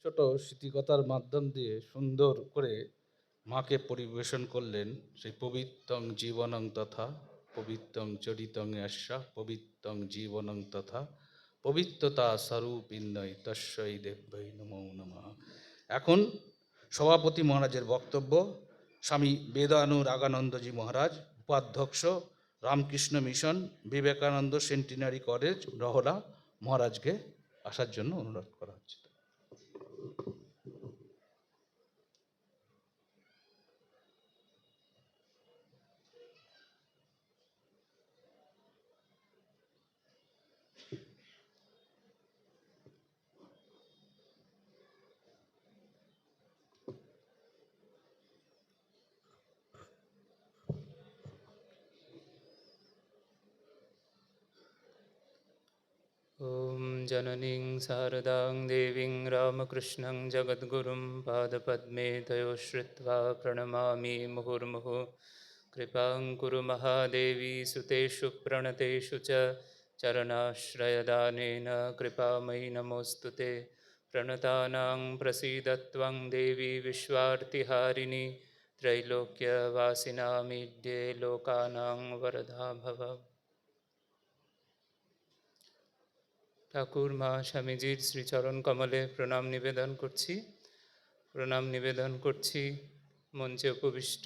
ছোট স্মৃতিকথার মাধ্যম দিয়ে সুন্দর করে মাকে পরিবেশন করলেন সেই পবিত্রং জীবনং তথা পবিত্রং চরিতং ইয়াস্যা পবিত্রং জীবনং তথা পবিত্রতা স্বরূপিন্নয় তস্যৈ দেব্যৈ নমো নমঃ। এখন সভাপতি মহারাজের বক্তব্য। স্বামী বেদানুরাগানন্দজি মহারাজ, উপাধ্যক্ষ, Ramakrishna mission, Vivekananda centenary college, Rahara মহারাজকে আসার জন্য অনুরোধ করা হচ্ছে। ॐ जननीं शारदां देवीं रामकृष्णं जगद्गुरुं पादपद्मे तयोः श्रुत्वा प्रणमामि मुहुर्मुहुः। कृपां कुरु महादेवी सुतेषु प्रणतेषु च चरणाश्रयदानेन कृपामयि नमोऽस्तु ते। प्रणतानां प्रसीदत्वं देवी विश्वार्तिहारिणी त्रैलोक्यवासिनामीड्ये लोकानां वरदा भव। ঠাকুর মা স্বামীজির শ্রীচরণ কমলে প্রণাম নিবেদন করছি। মঞ্চে উপবিষ্ট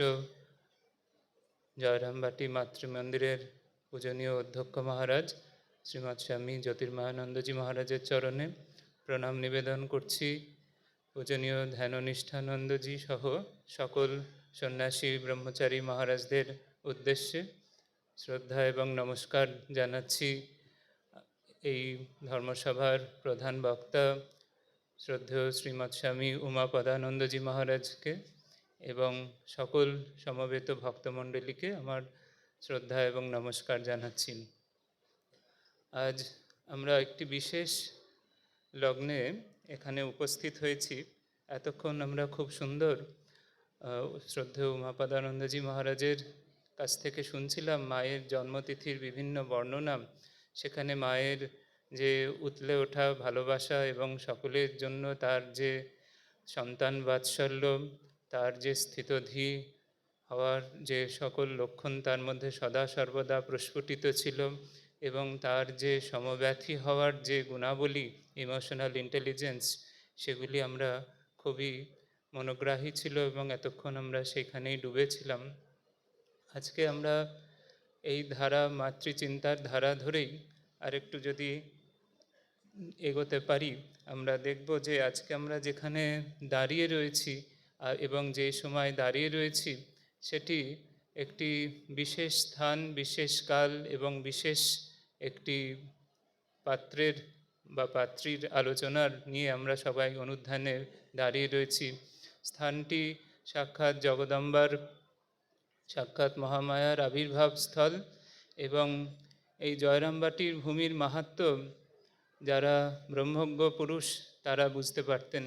জয়রামবাটি মাতৃমন্দিরের পূজনীয় অধ্যক্ষ মহারাজ শ্রীমৎ স্বামী জ্যোতির্ময়ানন্দজি মহারাজের চরণে প্রণাম নিবেদন করছি। পূজনীয় ধ্যাননিষ্ঠানন্দজি সহ সকল সন্ন্যাসী ব্রহ্মচারী মহারাজদের উদ্দেশ্যে শ্রদ্ধা এবং নমস্কার জানাচ্ছি। এই ধর্মসভার প্রধান বক্তা শ্রদ্ধেয় শ্রীমৎ স্বামী উমাপদানন্দজি মহারাজকে এবং সকল সমবেত ভক্তমণ্ডলীকে আমার শ্রদ্ধা এবং নমস্কার জানাচ্ছি। আজ আমরা একটি বিশেষ লগ্নে এখানে উপস্থিত হয়েছি। এতক্ষণ আমরা খুব সুন্দর শ্রদ্ধেয় উমাপদানন্দজি মহারাজের কাছ থেকে শুনছিলাম মায়ের জন্মতিথির বিভিন্ন বর্ণনা। সেখানে মায়ের যে উতলে ওঠা ভালোবাসা এবং সকলের জন্য তার যে সন্তান বাৎসল্য, তার যে স্থিতধী হওয়ার যে সকল লক্ষণ তার মধ্যে সদা সর্বদা প্রস্ফুটিত ছিল, এবং তার যে সমব্যথী হওয়ার যে গুণাবলী, ইমোশনাল ইন্টেলিজেন্স, সেগুলি আমরা খুবই মনোগ্রাহী ছিল এবং এতক্ষণ আমরা সেখানেই ডুবেছিলাম। আজকে আমরা এই ধারা, মাতৃচিন্তার ধারা ধরেই আরেকটু যদি এগোতে পারি, আমরা দেখব যে আজকে আমরা যেখানে দাঁড়িয়ে রয়েছি এবং যে সময় দাঁড়িয়ে রয়েছি সেটি একটি বিশেষ স্থান, বিশেষ কাল এবং বিশেষ একটি পাত্রের বা পাত্রীর আলোচনার নিয়ে আমরা সবাই অনুধ্যানে দাঁড়িয়ে রয়েছি। স্থানটি সাক্ষাৎ জগদম্বার, সাক্ষাৎ মহামায়ার আবির্ভাব স্থল। এবং এই জয়রামবাটির ভূমির মাহাত্ম্য যারা ব্রহ্মজ্ঞ পুরুষ তারা বুঝতে পারতেন।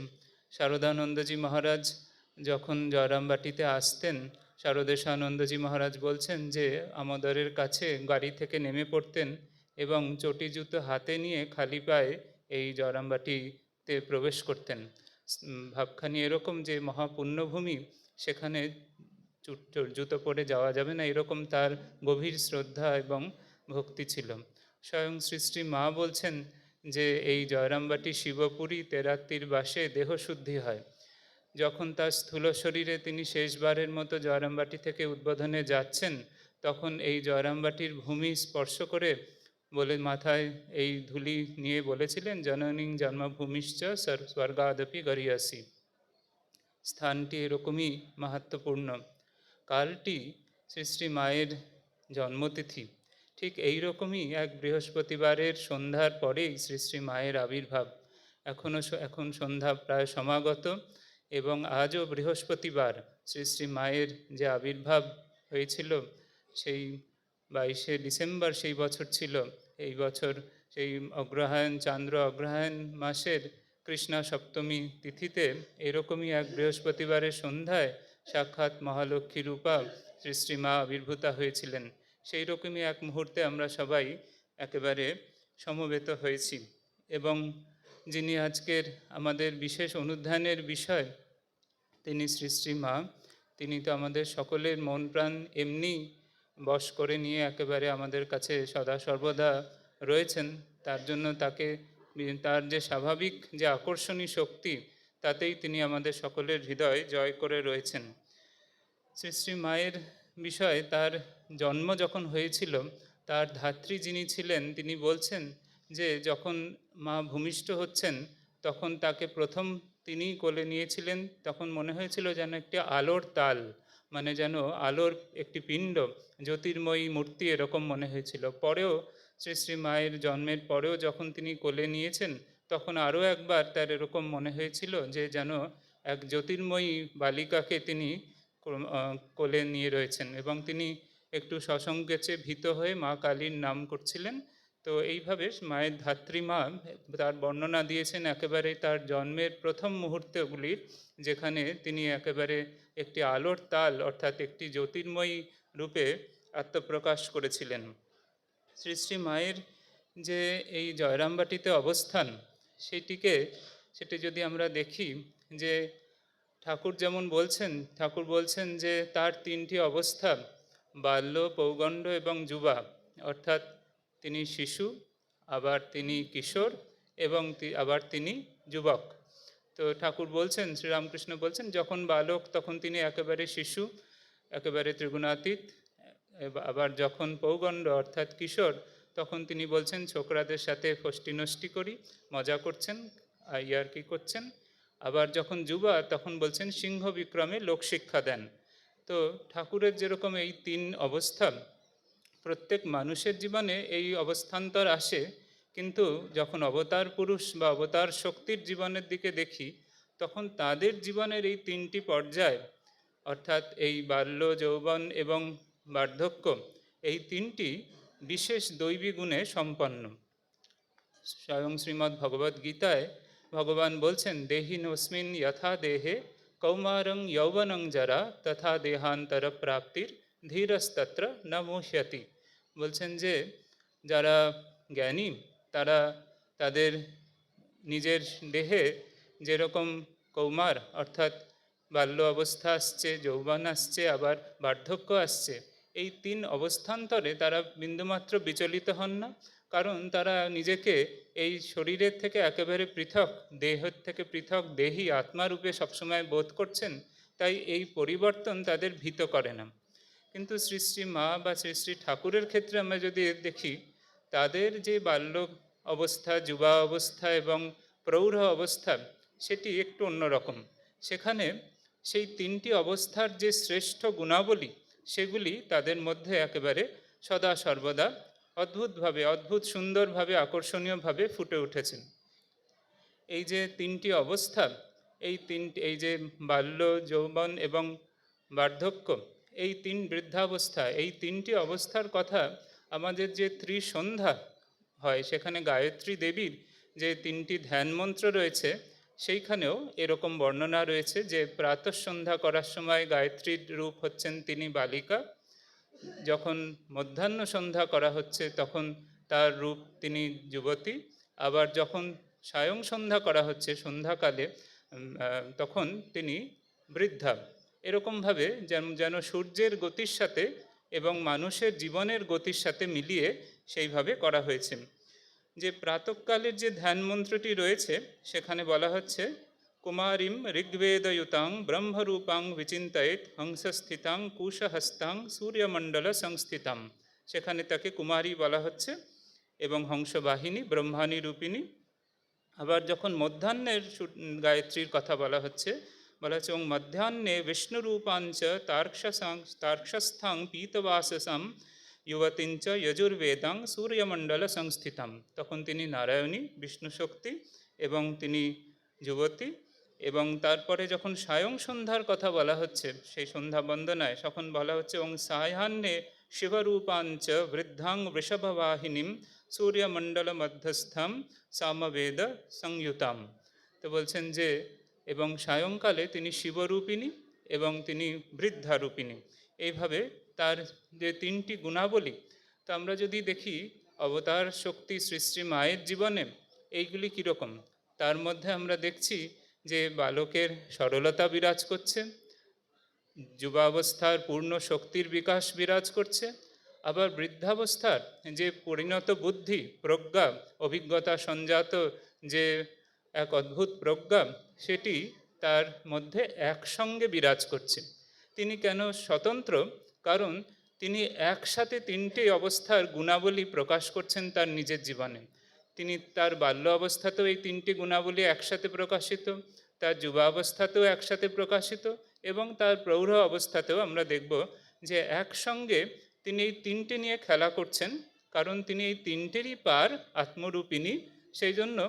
শারদানন্দজি মহারাজ যখন জয়রামবাটিতে আসতেন, শারদেশানন্দজি মহারাজ বলছেন যে আমোদরের কাছে গাড়ি থেকে নেমে পড়তেন এবং চটি জুতো হাতে নিয়ে খালি পায়ে এই জয়রামবাটিতে প্রবেশ করতেন। ভাবখানি এরকম যে মহাপুণ্যভূমি, সেখানে জুতো পরে যাওয়া যাবে না, এরকম তার গভীর শ্রদ্ধা এবং ভক্তি ছিল। স্বয়ং শ্রী শ্রী মা বলছেন যে এই জয়রামবাটি শিবপুরী তেরাত্রির বাসে দেহশুদ্ধি হয়। যখন তার স্থূল শরীরে তিনি শেষবারের মতো জয়রামবাটি থেকে উদ্বোধনে যাচ্ছেন, তখন এই জয়রামবাটির ভূমি স্পর্শ করে বলে মাথায় এই ধুলি নিয়ে বলেছিলেন, জননীং জন্মভূমিশ্চ স্বর্গাদপি গরিয়াসি। স্থানটি এরকমই মাহাত্ম্যপূর্ণ। কালটি শ্রী শ্রী মায়ের জন্মতিথি। ঠিক এই রকমই এক বৃহস্পতিবারের সন্ধ্যার পরেই শ্রী শ্রী মায়ের আবির্ভাব। এখন সন্ধ্যা প্রায় সমাগত এবং আজও বৃহস্পতিবার শ্রী শ্রী মায়ের যে আবির্ভাব হয়েছিল, সেই 22শে ডিসেম্বর সেই বছর ছিল। এই বছর সেই অগ্রহায়ণ, চান্দ্র অগ্রহায়ণ মাসের কৃষ্ণা সপ্তমী তিথিতে এরকমই এক বৃহস্পতিবারের সন্ধ্যায় সাক্ষাৎ মহালক্ষ্মী রূপা শ্রী শ্রী মা আবির্ভূতা হয়েছিলেন। সেই রকমই এক মুহূর্তে আমরা সবাই একেবারে সমবেত হয়েছি। এবং যিনি আজকের আমাদের বিশেষ অনুধ্যানের বিষয়, তিনি শ্রী শ্রী মা। তিনি তো আমাদের সকলের মন প্রাণ এমনি বশ করে নিয়ে একেবারে আমাদের কাছে সদা সর্বদা রয়েছেন। তার জন্য তাকে তার যে স্বাভাবিক যে আকর্ষণী শক্তি, তাতেই তিনি আমাদের সকলের হৃদয় জয় করে রয়েছেন। শ্রী শ্রী মায়ের বিষয়ে, তার জন্ম যখন হয়েছিল, তার ধাত্রী যিনি ছিলেন তিনি বলছেন যে যখন মা ভূমিষ্ঠ হচ্ছেন তখন তাকে প্রথম তিনি কোলে নিয়েছিলেন, তখন মনে হয়েছিল যেন একটি আলোর তাল, মানে যেন আলোর একটি পিণ্ড, জ্যোতির্ময়ী মূর্তি এরকম মনে হয়েছিল। পরেও শ্রী শ্রী মায়ের জন্মের পরেও যখন তিনি কোলে নিয়েছেন তখন আরও একবার তার এরকম মনে হয়েছিল যে যেন এক জ্যোতির্ময়ী বালিকাকে তিনি কোলে নিয়ে রয়েছেন, এবং তিনি একটু সসংকোচে ভীত হয়ে মা কালীর নাম করছিলেন। তো এইভাবে মায়ের ধাত্রীমা তার বর্ণনা দিয়েছেন একেবারে তার জন্মের প্রথম মুহূর্তগুলির, যেখানে তিনি একেবারে একটি আলোর তাল অর্থাৎ একটি জ্যোতির্ময়ী রূপে আত্মপ্রকাশ করেছিলেন। শ্রী শ্রী মায়ের যে এই জয়রামবাটিতে অবস্থান, সেটি যদি আমরা দেখি, যে ঠাকুর যেমন বলছেন, ঠাকুর বলছেন যে তার তিনটি অবস্থা, বাল্য, পৌগণ্ড এবং যুবা, অর্থাৎ তিনি শিশু, আবার তিনি কিশোর, এবং আবার তিনি যুবক। তো ঠাকুর বলছেন, শ্রীরামকৃষ্ণ বলছেন, যখন বালক তখন তিনি একেবারে শিশু, একেবারে ত্রিগুণাতীত। আবার যখন পৌগণ্ড অর্থাৎ কিশোর, তখন তিনি বলছেন ছোকরাদের সাথে ফষ্টি নষ্টি করি, মজা করছেন, ইয়ার্কি করছেন। আবার যখন যুবা তখন বলছেন সিংহ বিক্রমে লোকশিক্ষা দেন। তো ঠাকুরের যেরকম এই তিন অবস্থা, প্রত্যেক মানুষের জীবনে এই অবস্থান্তর আসে, কিন্তু যখন অবতার পুরুষ বা অবতার শক্তির জীবনের দিকে দেখি, তখন তাদের জীবনের এই তিনটি পর্যায়, অর্থাৎ এই বাল্য, যৌবন এবং বার্ধক্য, এই তিনটি বিশেষ দৈবী গুণে সম্পন্ন। স্বয়ং শ্রীমদ্ ভগবদ্ গীতায় ভগবান বলছেন, দেহিনোস্মিন যথা দেহে কৌমারং যৌবনং জরা তথা দেহান্তর প্রাপ্তির ধীরস্তত্র ন মুহ্যতি। বলছেন যে যারা জ্ঞানী, তারা তাদের নিজের দেহে যেরকম কৌমার অর্থাৎ বাল্য অবস্থা আসছে, যৌবন আসছে, আবার বার্ধক্য আসছে, এই তিন অবস্থান্তরে তারা বিন্দুমাত্র বিচলিত হন না, কারণ তারা নিজেকে এই শরীরের থেকে একেবারে পৃথক, দেহের থেকে পৃথক দেহী আত্মারূপে সবসময় বোধ করছেন। তাই এই পরিবর্তন তাদের ভীত করে না। কিন্তু শ্রী শ্রী মা বা শ্রী শ্রী ঠাকুরের ক্ষেত্রে আমরা যদি দেখি, তাদের যে বাল্য অবস্থা, যুবা অবস্থা এবং প্রৌঢ় অবস্থা, সেটি একটু অন্যরকম। সেখানে সেই তিনটি অবস্থার যে শ্রেষ্ঠ গুণাবলী, সেগুলি তাদের মধ্যে একেবারে সদা সর্বদা অদ্ভুতভাবে, অদ্ভুত সুন্দরভাবে, আকর্ষণীয়ভাবে ফুটে উঠেছেন। এই যে তিনটি অবস্থা, এই যে বাল্য, যৌবন এবং বার্ধক্য, এই তিন বৃদ্ধাবস্থা, এই তিনটি অবস্থার কথা আমাদের যে ত্রিসন্ধ্যা হয়, সেখানে গায়ত্রী দেবীর যে তিনটি ধ্যান মন্ত্র রয়েছে, সেইখানেও এরকম বর্ণনা রয়েছে যে প্রাতঃসন্ধ্যা করার সময় গায়ত্রীর রূপ হচ্ছেন তিনি বালিকা, যখন মধ্যাহ্ন সন্ধ্যা করা হচ্ছে তখন তার রূপ তিনি যুবতী, আবার যখন সায়ং সন্ধ্যা করা হচ্ছে সন্ধ্যাকালে তখন তিনি বৃদ্ধা। এরকমভাবে যেন সূর্যের গতির সাথে এবং মানুষের জীবনের গতির সাথে মিলিয়ে সেইভাবে করা হয়েছে। যে প্রাতঃকালের যে ধ্যান মন্ত্রটি রয়েছে, সেখানে বলা হচ্ছে, কুমারীম ঋগ্বেদয়ুতাং ব্রহ্মরূপাং বিচিন্তয়েত হংসস্থিতাং কুশহস্তাং সূর্যমণ্ডল সংস্থিতাম। সেখানে তাকে কুমারী বলা হচ্ছে, এবং হংসবাহিনী ব্রহ্মাণী রূপিণী। আবার যখন মধ্যাহ্নের গায়ত্রীর কথা বলা হচ্ছে ওং মধ্যাহ্নে বিষ্ণুরূপাঞ্চ তার্ক্ষস্থাং পীতবাসসম যুবতীঞ্চ যজুর্বেদাং সূর্যমণ্ডল সংস্থিতাম। তখন তিনি নারায়ণী, বিষ্ণু শক্তি, এবং তিনি যুবতী। এবং তারপরে যখন সায়ং সন্ধ্যার কথা বলা হচ্ছে, সেই সন্ধ্যা বন্দনায় তখন বলা হচ্ছে, ওং সায়াহ্নে শিবরূপাঞ্চ বৃদ্ধাং বৃষভবাহিনীম সূর্যমণ্ডল মধ্যস্থম সামবেদ সংযুতাম। তো বলছেন যে এবং সায়ংকালে তিনি শিবরূপিণী এবং তিনি বৃদ্ধারূপিণী। এইভাবে তার যে তিনটি গুণাবলী, তো আমরা যদি দেখি অবতার শক্তি শ্রী শ্রী মায়ের জীবনে এইগুলি কীরকম, তার মধ্যে আমরা দেখছি যে বালকের সরলতা বিরাজ করছে, যুবাবস্থার পূর্ণ শক্তির বিকাশ বিরাজ করছে, আবার বৃদ্ধাবস্থার যে পরিণত বুদ্ধি, প্রজ্ঞা, অভিজ্ঞতা সঞ্জাত যে এক অদ্ভুত প্রজ্ঞা, সেটি তার মধ্যে একসঙ্গে বিরাজ করছে। তিনি কেন স্বতন্ত্র? কারণ তিনি একসাথে তিনটি অবস্থার গুণাবলী প্রকাশ করছেন তার নিজের জীবনে। তিনি তার বাল্য অবস্থাতেও এই তিনটি গুণাবলী একসাথে প্রকাশিত, তার যুবাবস্থাতেও একসাথে প্রকাশিত, এবং তার প্রৌঢ় অবস্থাতেও আমরা দেখব যে একসঙ্গে তিনি এই তিনটে নিয়ে খেলা করছেন। কারণ তিনি এই তিনটেরই পার আত্মরূপিণী, সেই জন্য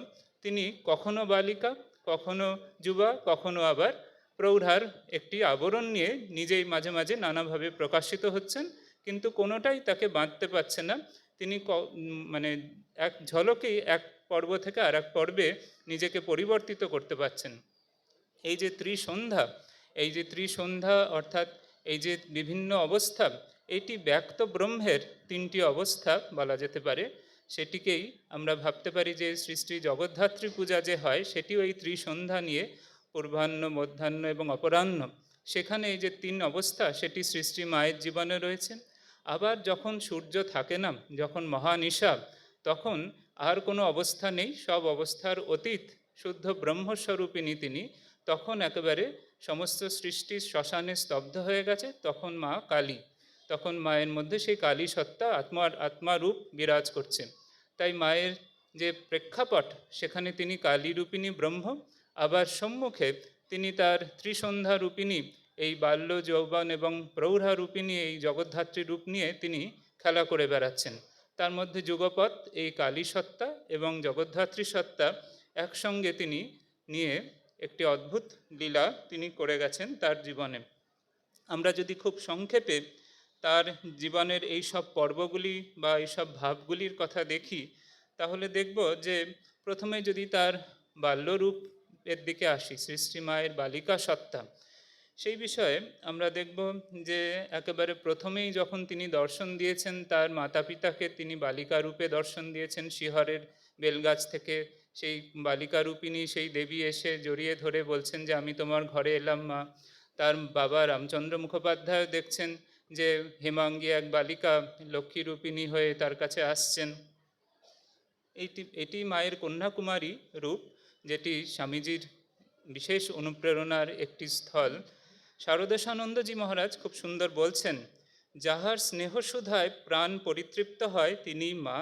তিনি কখনো বালিকা, কখনো যুবা, কখনো আবার প্রৌঢ়ার একটি আবরণ নিয়ে নিজেই মাঝে মাঝে নানাভাবে প্রকাশিত হচ্ছেন, কিন্তু কোনোটাই তাকে বাঁধতে পারছে না। তিনি মানে এক ঝলকেই এক পর্ব থেকে আর এক পর্বে নিজেকে পরিবর্তিত করতে পারছেন। এই যে ত্রিসন্ধ্যা, এই যে ত্রিসন্ধ্যা অর্থাৎ এই যে বিভিন্ন অবস্থা, এটি ব্যক্ত ব্রহ্মের তিনটি অবস্থা বলা যেতে পারে। সেটিকেই আমরা ভাবতে পারি যে শ্রী শ্রী জগদ্ধাত্রী পূজা যে হয় সেটিও এই ত্রিসন্ধ্যা নিয়ে, পূর্বাহ্ন, মধ্যাহ্ন এবং অপরাহ্ন, সেখানে এই যে তিন অবস্থা সেটি শ্রী শ্রী মায়ের জীবনে রয়েছে। আবার যখন সূর্য থাকে না, যখন মহানিশা, তখন আর কোনো অবস্থা নেই, সব অবস্থার অতীত শুদ্ধ ব্রহ্মস্বরূপিণী তিনি, তখন একেবারে সমস্ত সৃষ্টি শ্মশানে স্তব্ধ হয়ে গেছে, তখন মা কালী, তখন মায়ের মধ্যে সেই কালী সত্তা আত্মারূপ বিরাজ করছে। তাই মায়ের যে প্রেক্ষাপট, সেখানে তিনি কালী রূপিণী ব্রহ্ম, আবার সম্মুখে তিনি তার ত্রিসন্ধ্যা রূপিণী এই বাল্য, যৌবন এবং প্রৌঢ়া রূপিণী এই জগদ্ধাত্রী রূপ নিয়ে তিনি খেলা করে বেড়াচ্ছেন। তার মধ্যে যুগপৎ এই কালী সত্তা এবং জগদ্ধাত্রী সত্তা একসঙ্গে তিনি নিয়ে একটি অদ্ভুত লীলা তিনি করে গেছেন তার জীবনে। আমরা যদি খুব সংক্ষেপে তার জীবনের এই সব পর্বগুলি বা এই সব ভাবগুলির কথা দেখি, তাহলে দেখব যে প্রথমে যদি তার বাল্যরূপের দিকে আসি, শ্রী শ্রী মায়ের বালিকা সত্তা, সেই বিষয়ে আমরা দেখব যে একেবারে প্রথমেই যখন তিনি দর্শন দিয়েছেন তার মাতা পিতাকে, তিনি বালিকা রূপে দর্শন দিয়েছেন শিহরের বেলগাছ থেকে। সেই বালিকা রূপিণী সেই দেবী এসে জড়িয়ে ধরে বলছেন যে আমি তোমার ঘরে এলাম মা। তার বাবা রামচন্দ্র মুখোপাধ্যায় দেখছেন যে হেমাঙ্গী এক বালিকা লক্ষ্মী রূপিণী হয়ে তার কাছে আসছেন। এটি মায়ের কন্যাকুমারী রূপ, যেটি স্বামীজির বিশেষ অনুপ্রেরণার একটি স্থল। শারদেশানন্দজি মহারাজ খুব সুন্দর বলছেন, যাহার স্নেহসুধায় প্রাণ পরিতৃপ্ত হয় তিনি মা,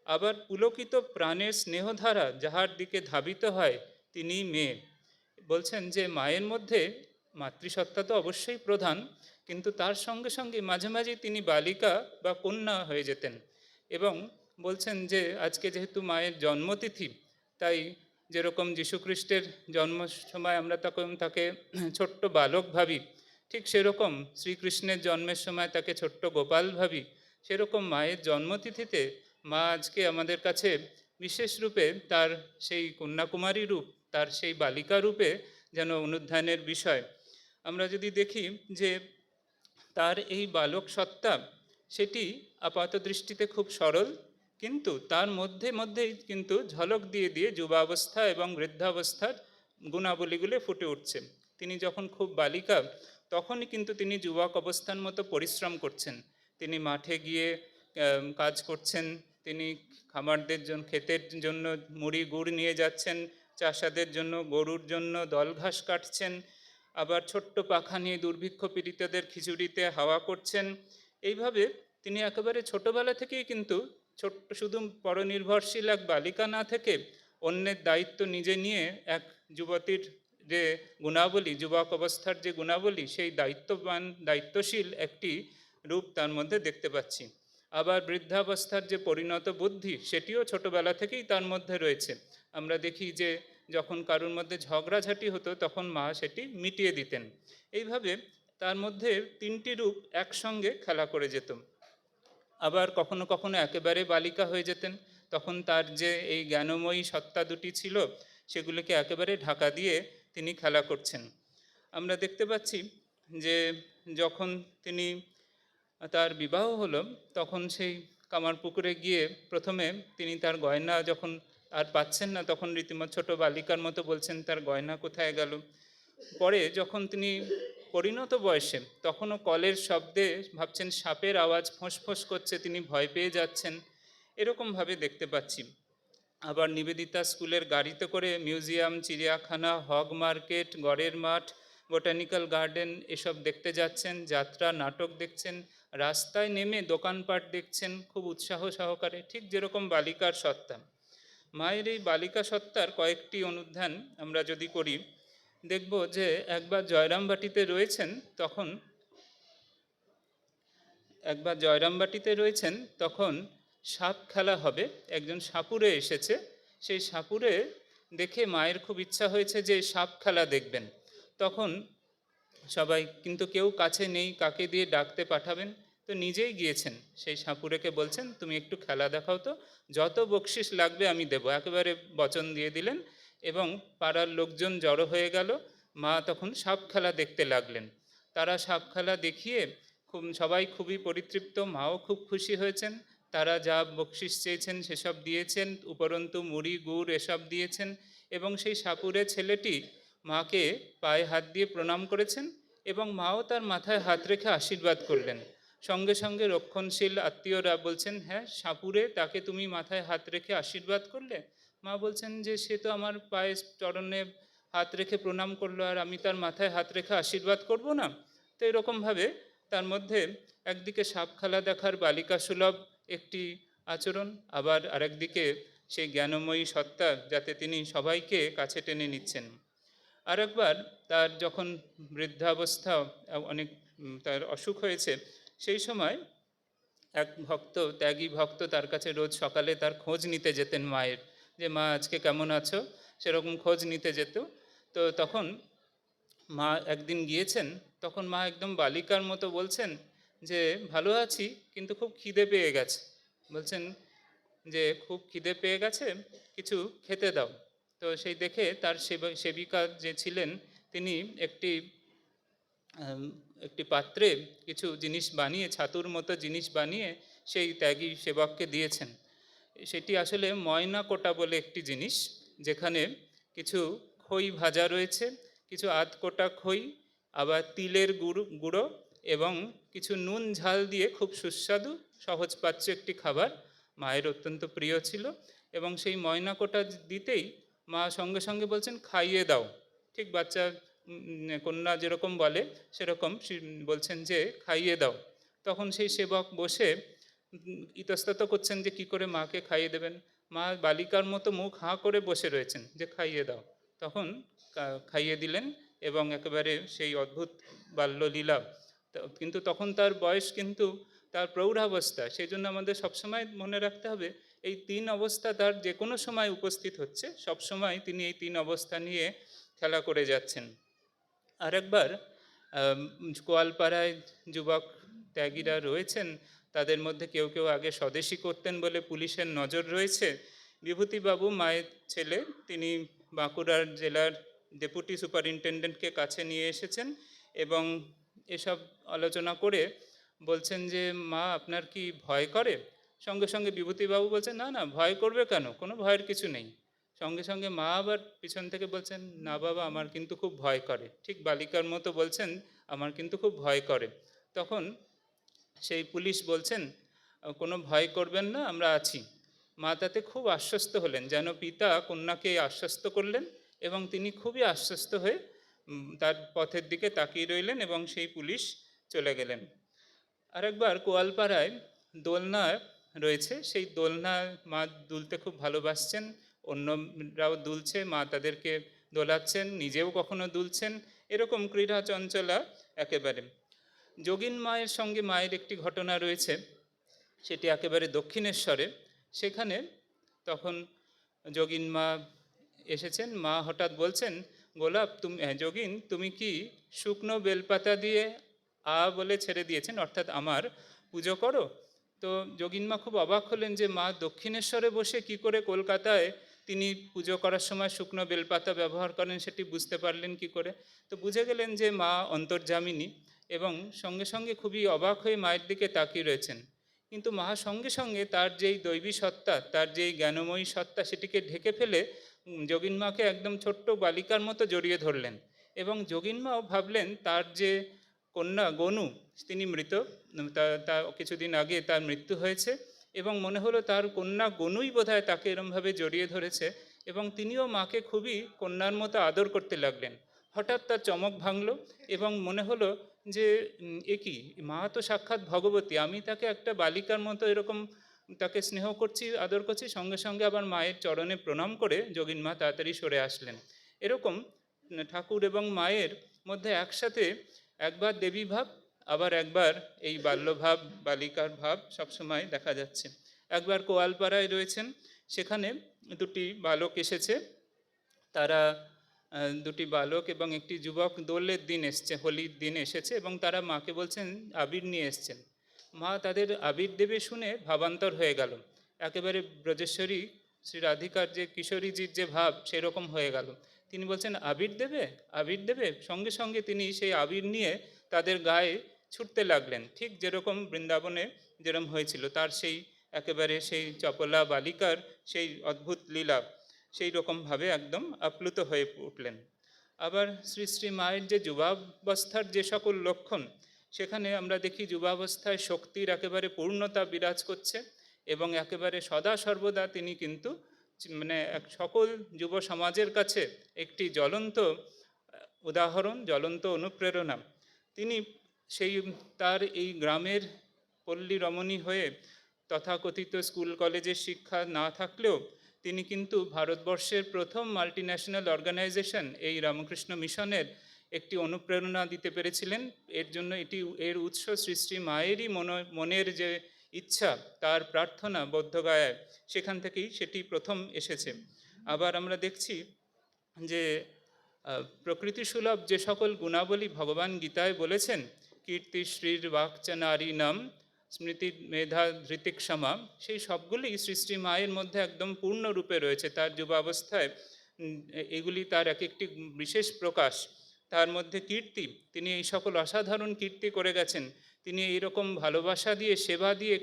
আবার পুলকিত প্রাণের স্নেহধারা যাহার দিকে ধাবিত হয় তিনি মেয়ে। বলছেন যে মায়ের মধ্যে মাতৃসত্তা তো অবশ্যই প্রধান, কিন্তু তার সঙ্গে সঙ্গে মাঝে মাঝে তিনি বালিকা বা কন্যা হয়ে যেতেন। এবং বলছেন যে আজকে যেহেতু মায়ের জন্মতিথি, তাই যেরকম যীশুখ্রিস্টের জন্ম সময় আমরা তখন তাকে ছোট্ট বালক ভাবি, ঠিক সেরকম শ্রীকৃষ্ণের জন্মের সময় তাকে ছোট্ট গোপাল ভাবি। সেরকম মায়ের জন্মতিথিতে মা আজকে আমাদের কাছে বিশেষ রূপে তার সেই কন্যাকুমারী রূপ, তার সেই বালিকা রূপে যেন অনুধ্যানের বিষয়। আমরা যদি দেখি যে তার এই বালক সত্তা, সেটি আপাত দৃষ্টিতে খুব সরল, কিন্তু তার মধ্যে মধ্যেই কিন্তু ঝলক দিয়ে দিয়ে যুবাবস্থা এবং বৃদ্ধাবস্থার গুণাবলীগুলো ফুটে উঠছে। তিনি যখন খুব বালিকা, তখনই কিন্তু তিনি যুবক অবস্থার মতো পরিশ্রম করছেন। তিনি মাঠে গিয়ে কাজ করছেন, তিনি খামারদের জন্য, ক্ষেতের জন্য মুড়ি গুড় নিয়ে যাচ্ছেন, চাষাদের জন্য, গরুর জন্য দল ঘাস কাটছেন, আবার ছোট্ট পাখা নিয়ে দুর্ভিক্ষ পীড়িতদের খিচুড়িতে হাওয়া করছেন। এইভাবে তিনি একেবারে ছোটবেলা থেকেই কিন্তু ছোট্ট শুধু পরনির্ভরশীল এক বালিকা না থেকে অন্যের দায়িত্ব নিজে নিয়ে এক যুবতীর যে গুণাবলী, যুবক অবস্থার যে গুণাবলী, সেই দায়িত্ববান দায়িত্বশীল একটি রূপ তার মধ্যে দেখতে পাচ্ছি। আবার বৃদ্ধাবস্থার যে পরিণত বুদ্ধি, সেটিও ছোটবেলা থেকেই তার মধ্যে রয়েছে। আমরা দেখি যে যখন কারোর মধ্যে ঝগড়াঝাটি হতো তখন মা সেটি মিটিয়ে দিতেন। এইভাবে তার মধ্যে তিনটি রূপ একসঙ্গে খেলা করে যেত। আবার কখনো কখনো একেবারে বালিকা হয়ে যেতেন, তখন তার যে এই জ্ঞানময়ী সত্তা দুটি ছিল সেগুলিকে একেবারে ঢাকা দিয়ে তিনি খেলা করছেন। আমরা দেখতে পাচ্ছি যে যখন তার বিবাহ হলো, তখন সেই কামারপুকুরে গিয়ে প্রথমে তিনি তার গয়না যখন আর পাচ্ছেন না, তখন রীতিমতো ছোট বালিকার মতো বলছেন তার গয়না কোথায় গেল। পরে যখন তিনি পরিণত বয়সে, তখনও কলের শব্দে ভাবছেন সাপের আওয়াজ ফোঁস করছে, তিনি ভয় পেয়ে যাচ্ছেন, এরকমভাবে দেখতে পাচ্ছি। আবার নিবেদিতা স্কুলের গাড়িতে করে মিউজিয়াম, চিড়িয়াখানা, হগ মার্কেট, গড়ের মাঠ, বোটানিক্যাল গার্ডেন এসব দেখতে যাচ্ছেন, যাত্রা, নাটক দেখছেন, রাস্তায় নেমে দোকানপাট দেখছেন খুব উৎসাহ সহকারে, ঠিক যেরকম বালিকার সত্তা। মায়ের এই বালিকা সত্তার কয়েকটি অনুধ্যান আমরা যদি করি, দেখব যে একবার জয়রামবাটিতে রয়েছেন, তখন সাপ খেলা হবে, একজন সাপুড়ে এসেছে। সেই সাপুড়ে দেখে মায়ের খুব ইচ্ছা হয়েছে যে সাপ খেলা দেখবেন। তখন সবাই, কিন্তু কেউ কাছে নেই, কাকে দিয়ে ডাকতে পাঠাবেন, তো নিজেই গিয়েছেন, সেই সাপুড়েকে বলছেন তুমি একটু খেলা দেখাও তো, যত বকশিস লাগবে আমি দেবো, একেবারে বচন দিয়ে দিলেন। এবং পাড়ার লোকজন জড়ো হয়ে গেল, মা তখন সাপ খেলা দেখতে লাগলেন। তারা সাপ খেলা দেখিয়ে সবাই খুবই পরিতৃপ্ত, মাও খুব খুশি হয়েছেন। তারা যা বকশিস চেয়েছেন সেসব দিয়েছেন, উপরন্তু মুড়ি গুড় এসব দিয়েছেন। এবং সেই সাপুড়ে ছেলেটি মাকে পায়ে হাত দিয়ে প্রণাম করেছেন, এবং মাও তার মাথায় হাত রেখে আশীর্বাদ করলেন। সঙ্গে সঙ্গে রক্ষণশীল আত্মীয়রা বলছেন, হ্যাঁ সাপুড়ে, তাকে তুমি মাথায় হাত রেখে আশীর্বাদ করলে? মা বলছেন যে সে তো আমার পায়ে চরণে হাত রেখে প্রণাম করলো, আর আমি তার মাথায় হাত রেখে আশীর্বাদ করব না? তো এরকমভাবে তার মধ্যে একদিকে সাপ খেলা দেখার বালিকা সুলভ একটি আচরণ, আবার আরেকদিকে সেই জ্ঞানময়ী সত্তা, যাতে তিনি সবাইকে কাছে টেনে নিচ্ছেন। আর একবার তার যখন বৃদ্ধাবস্থা, অনেক তার অসুখ হয়েছে, সেই সময় এক ভক্ত, ত্যাগী ভক্ত তার কাছে রোজ সকালে তার খোঁজ নিতে যেতেন মায়ের, যে মা আজকে কেমন আছো, সেরকম খোঁজ নিতে যেত। তো তখন মা একদিন গিয়েছেন, তখন মা একদম বালিকার মতো বলছেন যে ভালো আছি, কিন্তু খুব খিদে পেয়ে গেছে। বলছেন যে খুব খিদে পেয়ে গেছে, কিছু খেতে দাও। তো সেই দেখে তার সেবিকা যে ছিলেন, তিনি একটি একটি পাত্রে কিছু জিনিস বানিয়ে, ছাতুর মতো জিনিস বানিয়ে সেই ত্যাগী সেবককে দিয়েছেন। সেটি আসলে ময়না কোটা বলে একটি জিনিস, যেখানে কিছু খই ভাজা রয়েছে, কিছু আধ কোটা খই, আবার তিলের গুঁড়ো এবং কিছু নুন ঝাল দিয়ে খুব সুস্বাদু সহজপাচ্য একটি খাবার। মায়ের অত্যন্ত প্রিয় ছিল, এবং সেই ময়না কোটা দিতেই মা সঙ্গে সঙ্গে বলছেন খাইয়ে দাও। ঠিক বাচ্চা কন্যা যেরকম বলে সেরকম বলছেন যে খাইয়ে দাও। তখন সেই সেবক বসে ইতস্তত করছেন যে কি করে মাকে খাইয়ে দেবেন। মা বালিকার মতো মুখ হাঁ করে বসে রয়েছেন যে খাইয়ে দাও। তখন খাইয়ে দিলেন, এবং একেবারে সেই অদ্ভুত বাল্যলীলা। কিন্তু তখন তার বয়স কিন্তু তার প্রৌঢ়াবস্থা, সেই জন্য আমাদের সবসময় মনে রাখতে হবে এই তিন অবস্থা তার যে কোনো সময় উপস্থিত হচ্ছে, সবসময় তিনি এই তিন অবস্থা নিয়ে খেলা করে যাচ্ছেন। আরেকবার গোয়ালপাড়ায় যুবক ত্যাগীরা রয়েছেন, তাদের মধ্যে কেউ কেউ আগে স্বদেশী করতেন বলে পুলিশের নজর রয়েছে। বিভূতিবাবু মায়ের ছেলে, তিনি বাঁকুড়ার জেলার ডেপুটি সুপারিনটেন্ডেন্টকে কাছে নিয়ে এসেছেন, এবং এসব আলোচনা করে বলছেন যে মা আপনার কি ভয় করে? সঙ্গে সঙ্গে বিভূতিবাবু বলছেন না না, ভয় করবে কেন, কোনো ভয়ের কিছু নেই। সঙ্গে সঙ্গে মা আবার পিছন থেকে বলছেন না বাবা, আমার কিন্তু খুব ভয় করে, ঠিক বালিকার মতো বলছেন আমার কিন্তু খুব ভয় করে। তখন সেই পুলিশ বলছেন কোনো ভয় করবেন না, আমরা আছি। মা তাতে খুব আশ্বস্ত হলেন, যেন পিতা কন্যাকে আশ্বস্ত করলেন, এবং তিনি খুবই আশ্বস্ত হয়ে তার পথের দিকে তাকিয়ে রইলেন, এবং সেই পুলিশ চলে গেলেন। আরেকবার কোয়ালপাড়ায় দোলনা রয়েছে, সেই দোলনা মা দুলতে খুব ভালোবাসছেন, অন্যরাও দুলছে, মা তাদেরকে দোলাচ্ছেন, নিজেও কখনো দুলছেন, এরকম ক্রীড়া চঞ্চলা একেবারে। যোগিন মায়ের সঙ্গে মায়ের একটি ঘটনা রয়েছে, সেটি একেবারে দক্ষিণেশ্বরে। সেখানে তখন যোগিন মা এসেছেন, মা হঠাৎ বলছেন গোলাপ তুমি, যোগিন তুমি কি শুকনো বেলপাতা দিয়ে বলে ছেড়ে দিয়েছেন, অর্থাৎ আমার পুজো করো? তো যোগিনমা খুব অবাক হলেন যে মা দক্ষিণেশ্বরে বসে কি করে কলকাতায় তিনি পুজো করার সময় শুকনো বেলপাতা ব্যবহার করেন সেটি বুঝতে পারলেন কি করে। তো বুঝে গেলেন যে মা অন্তর্যামিনী, এবং সঙ্গে সঙ্গে খুবই অবাক হয়ে মায়ের দিকে তাকিয়ে রয়েছেন। কিন্তু মা সঙ্গে সঙ্গে তার যেই দৈবী সত্তা, তার যেই জ্ঞানময়ী সত্তা, সেটিকে ঢেকে ফেলে যোগিন মাকে একদম ছোট্ট বালিকার মতো জড়িয়ে ধরলেন। এবং যোগিন মাও ভাবলেন তার যে কন্যা গনু, তিনি মৃত, তা কিছুদিন আগে তার মৃত্যু হয়েছে, এবং মনে হলো তার কন্যা গনুই বোধহয় তাকে এরমভাবে জড়িয়ে ধরেছে, এবং তিনিও মাকে খুবই কন্যার মতো আদর করতে লাগলেন। হঠাৎ তার চমক ভাঙল এবং মনে হলো যে এ কি, মা তো সাক্ষাৎ ভগবতী, আমি তাকে একটা বালিকার মতো এরকম তাকে স্নেহ করছি, আদর করছি, সঙ্গে সঙ্গে আবার মায়ের চরণে প্রণাম করে যোগিন মা তাড়াতাড়ি সরে আসলেন। এরকম ঠাকুর এবং মায়ের মধ্যে একসাথে একবার দেবী ভাব, আবার একবার এই বাল্যভাব, বালিকার ভাব সবসময় দেখা যাচ্ছে। একবার কোয়ালপাড়ায় রয়েছেন, সেখানে দুটি বালক এসেছে, তারা দুটি বালক এবং একটি যুবক দোলের দিন এসছে, হোলির দিন এসেছে, এবং তারা মাকে বলছেন আবির নিয়ে এসছেন। মা তাদের আবির দেবে শুনে ভাবান্তর হয়ে গেল, একেবারে ব্রজেশ্বরী শ্রী রাধিকার যে কিশোরীজির যে ভাব সেরকম হয়ে গেল। তিনি বলছেন আবির দেবে, আবির দেবে, সঙ্গে সঙ্গে তিনি সেই আবির নিয়ে তাদের গায়ে ছুটতে লাগলেন, ঠিক যেরকম বৃন্দাবনে যেরকম হয়েছিল, তার সেই একেবারে সেই চপলা বালিকার সেই অদ্ভুত লীলা, সেই রকমভাবে একদম আপ্লুত হয়ে উঠলেন। আবার শ্রী শ্রী মায়ের যে যুবাবস্থার যে সকল লক্ষণ, সেখানে আমরা দেখি যুবাবস্থায় শক্তির একেবারে পূর্ণতা বিরাজ করছে, এবং একেবারে সদা সর্বদা তিনি কিন্তু মানে এক সকল যুব সমাজের কাছে একটি জ্বলন্ত উদাহরণ, জ্বলন্ত অনুপ্রেরণা। তিনি সেই তার এই গ্রামের পল্লী রমণী হয়ে তথাকথিত স্কুল কলেজের শিক্ষা না থাকলেও তিনি কিন্তু ভারতবর্ষের প্রথম মাল্টিন্যাশনাল অর্গানাইজেশন এই রামকৃষ্ণ মিশনের একটি অনুপ্রেরণা দিতে পেরেছিলেন। এর জন্য এর উৎস শ্রী শ্রী মায়েরই মনের যে ইচ্ছা, তার প্রার্থনা বোদ্ধগয়ায়, সেখান থেকেই সেটি প্রথম এসেছে। আবার আমরা দেখছি যে প্রকৃতি সুলভ যে সকল গুণাবলী ভগবান গীতায় বলেছেন, কীর্তি শ্রীর বাকচ নারী নাম স্মৃতি মেধা ধৃতিক্ষমা, সেই সবগুলি শ্রী শ্রী মায়ের মধ্যে একদম পূর্ণরূপে রয়েছে। তার যুবাবস্থায় এগুলি তার এক একটি বিশেষ প্রকাশ। তার মধ্যে কীর্তি, তিনি এই সকল অসাধারণ কীর্তি করে গেছেন। তিনি এইরকম ভালোবাসা দিয়ে, সেবা দিয়ে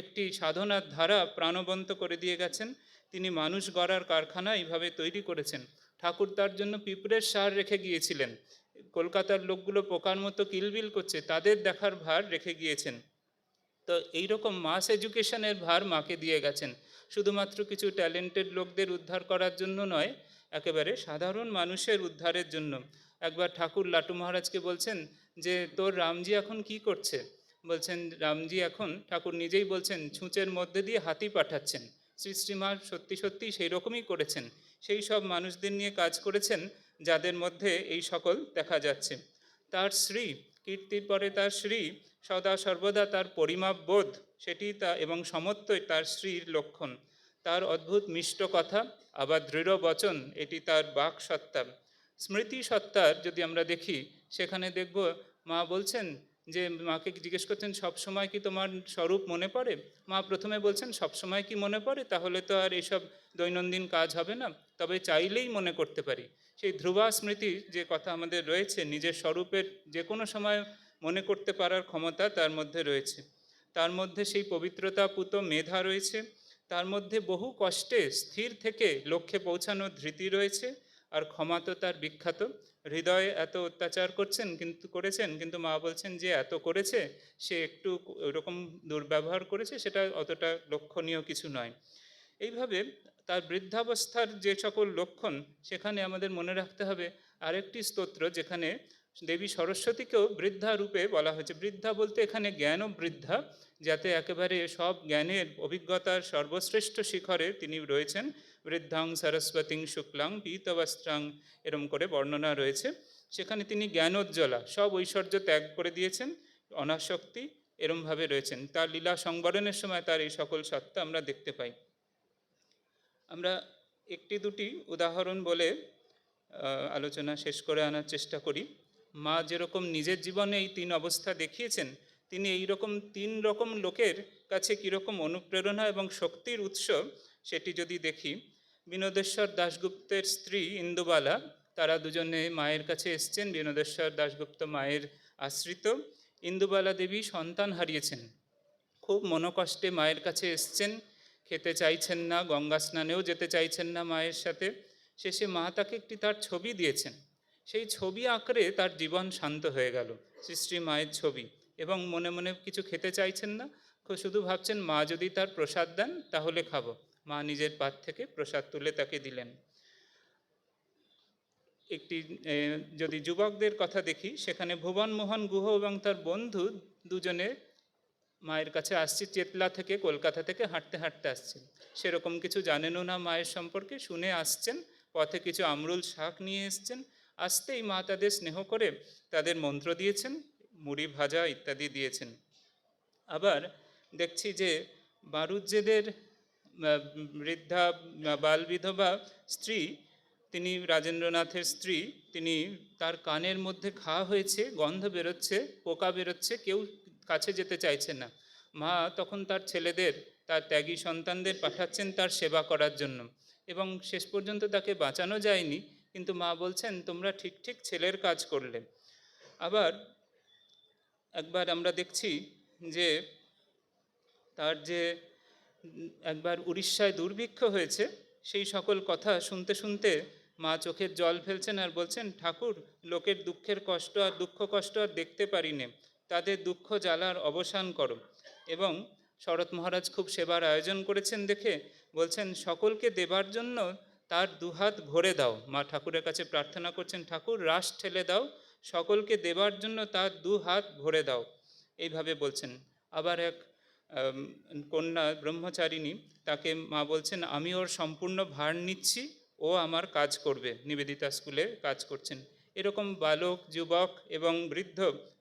একটি সাধনার ধারা প্রাণবন্ত করে দিয়ে গেছেন। তিনি মানুষ গড়ার কারখানা এইভাবে তৈরি করেছেন। ঠাকুর তার জন্য পিঁপড়ের সার রেখে গিয়েছিলেন, কলকাতার লোকগুলো পোকার মতো কিলবিল করছে, তাদের দেখার ভার রেখে গিয়েছেন। তো এইরকম মাস এডুকেশনের ভার মাকে দিয়ে গেছেন, শুধুমাত্র কিছু ট্যালেন্টেড লোকদের উদ্ধার করার জন্য নয়, একেবারে সাধারণ মানুষের উদ্ধারের জন্য। একবার ঠাকুর লাটু মহারাজকে বলছেন যে তোর রামজি এখন কি করছে? বলছেন রামজি এখন, ঠাকুর নিজেই বলছেন, ছুঁচের মধ্যে দিয়ে হাতি পাঠাচ্ছেন। শ্রী শ্রীমা সত্যি সত্যি সেই রকমই করেছেন, সেই সব মানুষদের নিয়ে কাজ করেছেন যাদের মধ্যে এই সকল দেখা যাচ্ছে। তার শ্রী কীর্তির পরে তার শ্রী, সদা সর্বদা তার পরিমাপ বোধ, সেটি এবং সমত্বই তার শ্রীর লক্ষণ। তার অদ্ভুত মিষ্ট কথা, আবার দৃঢ় বচন, এটি তার বাক সত্তা। স্মৃতি সত্তার যদি আমরা দেখি, সেখানে দেখব মা বলছেন যে মাকে জিজ্ঞেস করছেন সবসময় কি তোমার স্বরূপ মনে পড়ে? মা প্রথমে বলছেন সবসময় কি মনে পড়ে, তাহলে তো আর এইসব দৈনন্দিন কাজ হবে না, তবে চাইলেই মনে করতে পারি। সেই ধ্রুবা স্মৃতি যে কথা আমাদের রয়েছে, নিজের স্বরূপের যে কোনো সময় মনে করতে পারার ক্ষমতা তার মধ্যে রয়েছে। তার মধ্যে সেই পবিত্রতাপুত মেধা রয়েছে, তার মধ্যে বহু কষ্টে স্থির থেকে লক্ষ্যে পৌঁছানোর ধৃতি রয়েছে, আর ক্ষমা তো তার বিখ্যাত। হৃদয়ে এত অত্যাচার করেছেন, কিন্তু মা বলছেন যে এত করেছে, সে একটু ওরকম দুর্ব্যবহার করেছে, সেটা অতটা লক্ষণীয় কিছু নয়। এইভাবে তার বৃদ্ধাবস্থার যে সকল লক্ষণ, সেখানে আমাদের মনে রাখতে হবে আরেকটি স্তোত্র, যেখানে দেবী সরস্বতীকেও বৃদ্ধা রূপে বলা হয়েছে। বৃদ্ধা বলতে এখানে জ্ঞান বৃদ্ধা, যাতে একেবারে সব জ্ঞানের অভিজ্ঞতার সর্বশ্রেষ্ঠ শিখরে তিনি রয়েছেন। বৃদ্ধাং সরস্বতীং শুক্লাং পীতবস্ত্রাং, এরম করে বর্ণনা রয়েছে। সেখানে তিনি জ্ঞানোজ্জ্বলা, সব ঐশ্বর্য ত্যাগ করে দিয়েছেন, অনাসক্তি এরমভাবে রয়েছেন। তার লীলা সংবরণের সময় তার এই সকল সত্তা আমরা দেখতে পাই। আমরা একটি দুটি উদাহরণ বলে আলোচনা শেষ করে আনার চেষ্টা করি। মা যেরকম নিজের জীবনে এই তিন অবস্থা দেখিয়েছেন, তিনি এই রকম তিন রকম লোকের কাছে কীরকম অনুপ্রেরণা এবং শক্তির উৎস, সেটি যদি দেখি। বিনোদেশ্বর দাশগুপ্তের স্ত্রী ইন্দুবালা, তারা দুজনে মায়ের কাছে এসছেন। বিনোদেশ্বর দাশগুপ্ত মায়ের আশ্রিত। ইন্দুবালা দেবী সন্তান হারিয়েছেন, খুব মনোকষ্টে মায়ের কাছে এসছেন, খেতে চাইছেন না, গঙ্গা স্নানেও যেতে চাইছেন না মায়ের সাথে। শেষে মা তাকে একটি তার ছবি দিয়েছেন, সেই ছবি আঁকড়ে তার জীবন শান্ত হয়ে গেল। শ্রী শ্রী মায়ের ছবি, এবং মনে মনে কিছু খেতে চাইছেন না, শুধু ভাবছেন মা যদি তার প্রসাদ দেন তাহলে খাবো। মা নিজের পাত থেকে প্রসাদ তুলে তাকে দিলেন। একটি যদি যুবকদের কথা দেখি, সেখানে ভুবন মোহন গুহ এবং তার বন্ধু দুজনে মায়ের কাছে আসছে, চেতলা থেকে, কলকাতা থেকে হাঁটতে হাঁটতে আসছেন। সেরকম কিছু জানেনও না মায়ের সম্পর্কে, শুনে আসছেন। পথে কিছু আমরুল শাক নিয়ে এসছেন। আসতেই মা তাদের স্নেহ করে তাদের মন্ত্র দিয়েছেন, মুড়ি ভাজা ইত্যাদি দিয়েছেন। আবার দেখছি যে বারুজ্যেদের বৃদ্ধা বাল বিধবা স্ত্রী, তিনি রাজেন্দ্রনাথের স্ত্রী, তিনি, তার কানের মধ্যে ঘা হয়েছে, গন্ধ বেরোচ্ছে, পোকা বেরোচ্ছে, কেউ কাছে যেতে চাইছে না। মা তখন তার ছেলেদের, তার ত্যাগী সন্তানদের পাঠাচ্ছেন তার সেবা করার জন্য, এবং শেষ পর্যন্ত তাকে বাঁচানো যায়নি, কিন্তু মা বলছেন তোমরা ঠিক ঠিক ছেলের কাজ করলে। আবার একবার আমরা দেখছি যে তার যে একবার উড়িষ্যায় দুর্ভিক্ষ হয়েছে, সেই সকল কথা শুনতে শুনতে মা চোখের জল ফেলছেন আর বলছেন, ঠাকুর, লোকের দুঃখের কষ্ট আর দুঃখ কষ্ট আর দেখতে পারি নে, তাদের দুঃখ জ্বালার অবসান করো। এবং শরৎ মহারাজ খুব সেবার আয়োজন করেছেন দেখে বলছেন, সকলকে দেবার জন্য তার দুহাত ভরে দাও। মা ঠাকুরের কাছে প্রার্থনা করছেন, ঠাকুর রাস ঠেলে দাও, সকলকে দেবার জন্য তার দু হাত ভরে দাও, এইভাবে বলছেন। আবার এক কন্যা ব্রহ্মচারিণী, তাকে মা বলছেন, আমি ওর সম্পূর্ণ ভার নিচ্ছি, ও আমার কাজ করবে। নিবেদিতা স্কুলে কাজ করছেন। এরকম বালক, যুবক এবং বৃদ্ধ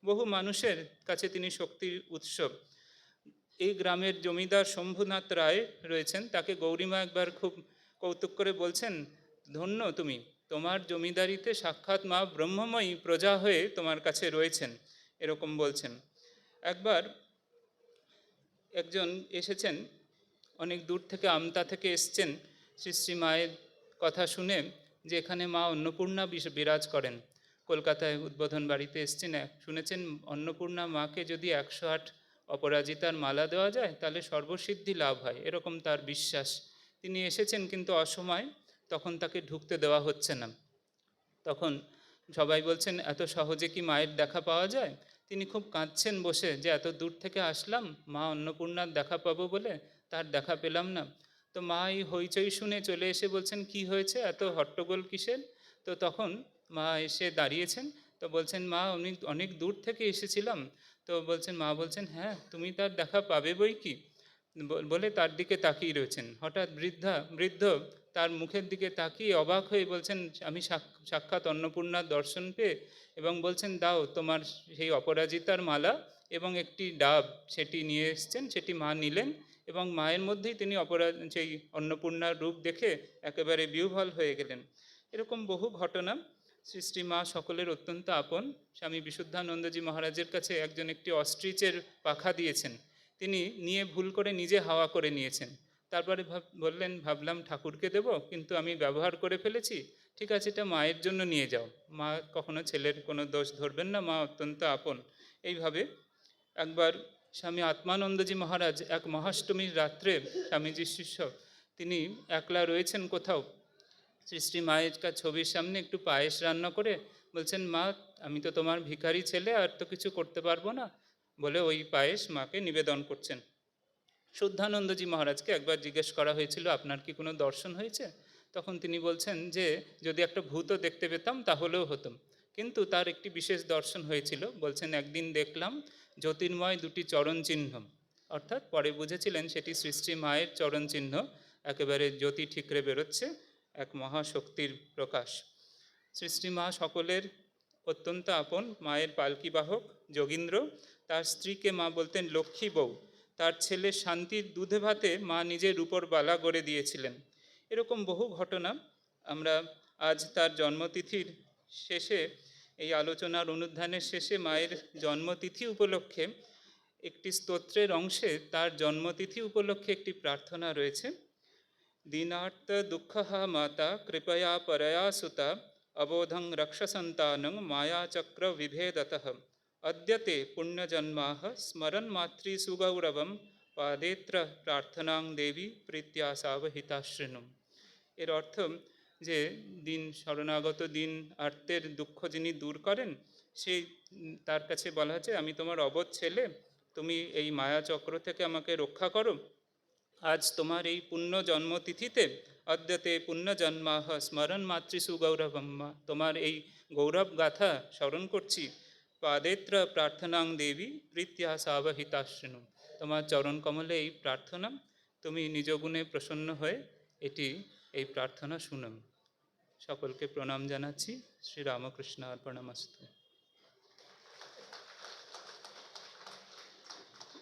বহু মানুষের কাছে তিনি শক্তির উৎস। এই গ্রামের জমিদার শম্ভুনাথ রায় রয়েছেন, তাকে গৌরীমা একবার খুব কৌতুক করে বলছেন, ধন্য তুমি, তোমার জমিদারিতে সাক্ষাৎ মা ব্রহ্মময়ী প্রজা হয়ে তোমার কাছে রয়েছেন, এরকম বলছেন। একবার একজন এসেছেন, অনেক দূর থেকে, আমতা থেকে এসছেন, শ্রী শ্রী মায়ের কথা শুনে যে এখানে মা অন্নপূর্ণা বিরাজ করেন। কলকাতায় উদ্বোধন বাড়িতে এসছেন, শুনেছেন অন্নপূর্ণা মাকে যদি 108 অপরাজিতার মালা দেওয়া যায় তাহলে সর্বসিদ্ধি লাভ হয়, এরকম তার বিশ্বাস। তিনি এসেছেন কিন্তু অসময়, তখন তাকে ঢুকতে দেওয়া হচ্ছে না। তখন সবাই বলছেন, এত সহজে কি মায়ের দেখা পাওয়া যায়? তিনি খুব কাঁদছেন বসে, যে এত দূর থেকে আসলাম মা অন্নপূর্ণার দেখা পাবো বলে, তার দেখা পেলাম না। তো মা এই হইচই শুনে চলে এসে বলছেন, কি হয়েছে, এত হট্টগোল কিসের? তো তখন মা এসে দাঁড়িয়েছেন, তো বলছেন, মা অনেক অনেক দূর থেকে এসেছিলাম। তো বলছেন, মা বলছেন, হ্যাঁ তুমি তার দেখা পাবে বই কি, বলে তার দিকে তাকিয়ে রয়েছেন। হঠাৎ বৃদ্ধ তার মুখের দিকে তাকিয়ে অবাক হয়ে বলছেন, আমি সাক্ষাৎ অন্নপূর্ণার দর্শন পেয়ে, এবং বলছেন, দাও তোমার সেই অপরাজিতার মালা এবং একটি ডাব, সেটি নিয়ে এসছেন। সেটি মা নিলেন, এবং মায়ের মধ্যেই তিনি সেই অন্নপূর্ণার রূপ দেখে একেবারে বিহ্বল হয়ে গেলেন। এরকম বহু ঘটনা। শ্রী শ্রী মা সকলের অত্যন্ত আপন। স্বামী বিশুদ্ধানন্দজি মহারাজের কাছে একজন একটি অস্ট্রিচের পাখা দিয়েছেন, তিনি নিয়ে ভুল করে নিজে হাওয়া করে নিয়েছেন। তারপরে বললেন, ভাবলাম ঠাকুরকে দেব, কিন্তু আমি ব্যবহার করে ফেলেছি, ঠিক আছে এটা মায়ের জন্য নিয়ে যাও। মা কখনো ছেলের কোনো দোষ ধরবেন না, মা অত্যন্ত আপন। এইভাবে একবার স্বামী আত্মানন্দজি মহারাজ এক মহাষ্টমীর রাত্রে, স্বামীজির শিষ্য, তিনি একলা রয়েছেন কোথাও, শ্রী শ্রী মায়ের ছবির সামনে একটু পায়েস রান্না করে বলছেন, মা আমি তো তোমার ভিখারি ছেলে, আর তো কিছু করতে পারবো না, বলে ওই পায়েস মাকে নিবেদন করছেন। শুদ্ধানন্দজি মহারাজকে একবার জিজ্ঞেস করা হয়েছিল, আপনার কি কোনো দর্শন হয়েছে? তখন তিনি বলছেন যে যদি একটা ভূতও দেখতে পেতাম তাহলেও হতাম, কিন্তু তার একটি বিশেষ দর্শন হয়েছিল। বলছেন, একদিন দেখলাম জ্যোতির্ময় দুটি চরণ চিহ্ন, অর্থাৎ পরে বুঝেছিলেন সেটি শ্রী শ্রী মায়ের চরণ চিহ্ন, একেবারে জ্যোতি ঠিকরে বেরোচ্ছে, এক মহাশক্তির প্রকাশ। শ্রী শ্রী মা সকলের অত্যন্ত আপন। মায়ের পালকি বাহক যোগীন্দ্র, তার স্ত্রীকে মা বলতেন লক্ষ্মী বউ। তার ছেলে শান্তির দুধে ভাতে মা নিজের রূপোর বালা গড়ে দিয়েছিলেন। এরকম বহু ঘটনা। আমরা আজ তার জন্মতিথির শেষে, এই আলোচনার অনুধ্যানের শেষে মায়ের জন্মতিথি উপলক্ষে একটি স্তোত্রের অংশে তার জন্মতিথি উপলক্ষে একটি প্রার্থনা রয়েছে। দীনার্ত দুঃখহ মাতা কৃপয়া পরয়া সুতা অবোধং রক্ষসন্তানং মায়াচক্র বিভেদতঃ অদ্যতে পুণ্যজন্মাহ স্মরণ মাতৃ সুগৌরবম পাদেত্র প্রার্থনাং দেবী প্রীত্যা সাবহিতাশ্রেণম। এর অর্থ যে দিন শরণাগত দিন আর্তের দুঃখ যিনি দূর করেন, সেই তার কাছে বলা হচ্ছে, আমি তোমার অবধ ছেলে, তুমি এই মায়াচক্র থেকে আমাকে রক্ষা করো। আজ তোমার এই পুণ্য জন্মতিথিতে অদ্যতে পুণ্যজন্মাহ স্মরণ মাতৃসু গৌরবম্মা, তোমার এই গৌরব গাথা স্মরণ করছি। পাদেত্র প্রার্থনাং দেবী প্রীত্যা সাবহিতাশ্রেণু, তোমার চরণ কমলে এই প্রার্থনা, তুমি নিজ গুণে প্রসন্ন হয়ে এই প্রার্থনা শুনুন। সকলকে প্রণাম জানাচ্ছি। শ্রী রামকৃষ্ণ অর্পণমস্তু।